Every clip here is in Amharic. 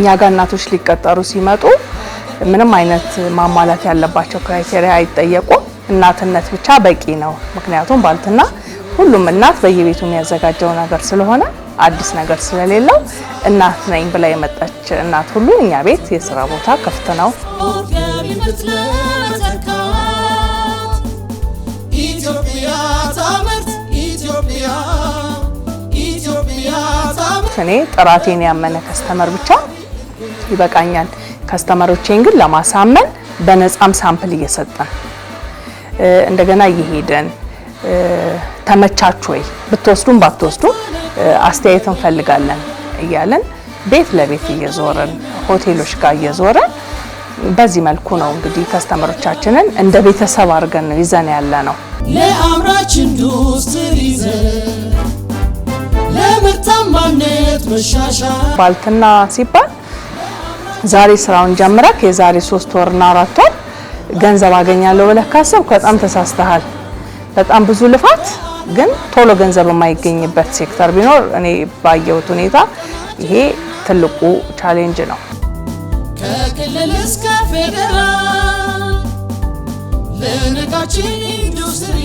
እኛ ጋር እናቶች ሊቀጠሩ ሲመጡ ምንም አይነት ማሟላት ያለባቸው ክራይቴሪያ አይጠየቁም። እናትነት ብቻ በቂ ነው። ምክንያቱም ባልትና ሁሉም እናት በየቤቱ የሚያዘጋጀው ነገር ስለሆነ አዲስ ነገር ስለሌለው እናት ነኝ ብላ የመጣች እናት ሁሉ እኛ ቤት የስራ ቦታ ክፍት ነው። እኔ ጥራቴን ያመነ ከስተመር ብቻ ይበቃኛል። ከስተመሮቼን ግን ለማሳመን በነፃም ሳምፕል እየሰጠን እንደገና እየሄደን ተመቻቹ ወይ ብትወስዱም ባትወስዱ አስተያየት እንፈልጋለን እያለን ቤት ለቤት እየዞርን ሆቴሎች ጋር እየዞርን በዚህ መልኩ ነው እንግዲህ ከስተመሮቻችንን እንደ ቤተሰብ አድርገን ነው ይዘን ያለ ነው። ለአምራች ኢንዱስትሪ ለምርታማነት መሻሻል ባልትና ሲባል ዛሬ ስራውን ጀምረክ የዛሬ 3 ወርና 4 ወር ገንዘብ አገኛለሁ ብለህ ካሰብክ በጣም ተሳስተሃል። በጣም ብዙ ልፋት ግን ቶሎ ገንዘብ የማይገኝበት ሴክተር ቢኖር እኔ ባየሁት ሁኔታ ይሄ ትልቁ ቻሌንጅ ነው። ከክልል እስከ ፌደራል ለነቃችን ኢንዱስትሪ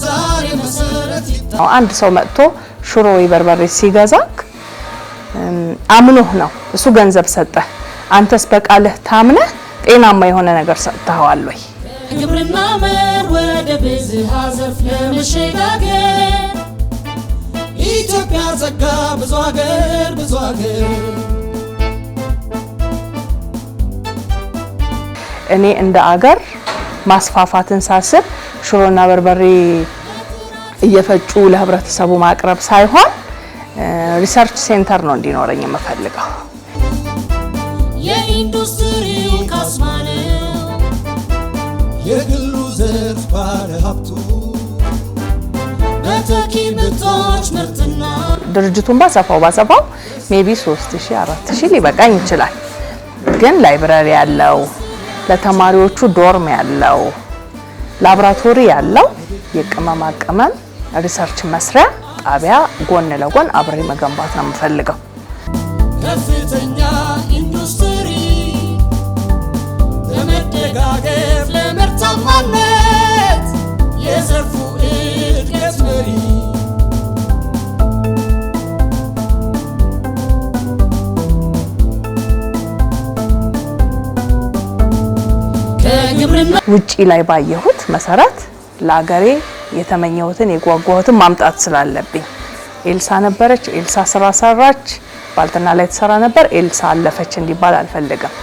ዛሬ መሰረት ይጣል። አንድ ሰው መጥቶ ሽሮ ወይ በርበሬ ሲገዛክ አምኖህ ነው እሱ ገንዘብ ሰጠ። አንተስ በቃልህ ታምነህ ጤናማ የሆነ ነገር ሰጥተዋል ወይ? ግብርና መር ወደ ብዝሃ ዘርፍ ለመሸጋገር ኢትዮጵያ ዘጋ ብዙ ሀገር እኔ እንደ አገር ማስፋፋትን ሳስብ ሽሮና በርበሬ እየፈጩ ለህብረተሰቡ ማቅረብ ሳይሆን ሪሰርች ሴንተር ነው እንዲኖረኝ የምፈልገው። የኢንዱስትሪው ካስማነ የግሉ ዘርፍ ባለ ሀብቱ በተኪ ምርቶች ምርትና ድርጅቱን ባሰፋው ሜቢ 3000 4000 ሊበቃኝ ይችላል። ግን ላይብራሪ ያለው ለተማሪዎቹ ዶርም ያለው ላብራቶሪ ያለው የቅመማ ቅመም ሪሰርች መስሪያ ጣቢያ ጎን ለጎን አብሬ መገንባት ነው የምፈልገው። ከፍተኛ ኢንዱስትሪ ለመደጋገፍ ለምርታማነት የዘርፉ እድገት መሪ ከግብርና ውጪ ላይ ባየሁት መሰረት ለአገሬ የተመኘሁትን የጓጓሁትን ማምጣት ስላለብኝ ኤልሳ ነበረች፣ ኤልሳ ስራ ሰራች፣ ባልትና ላይ ተሰራ ነበር፣ ኤልሳ አለፈች እንዲባል አልፈልግም።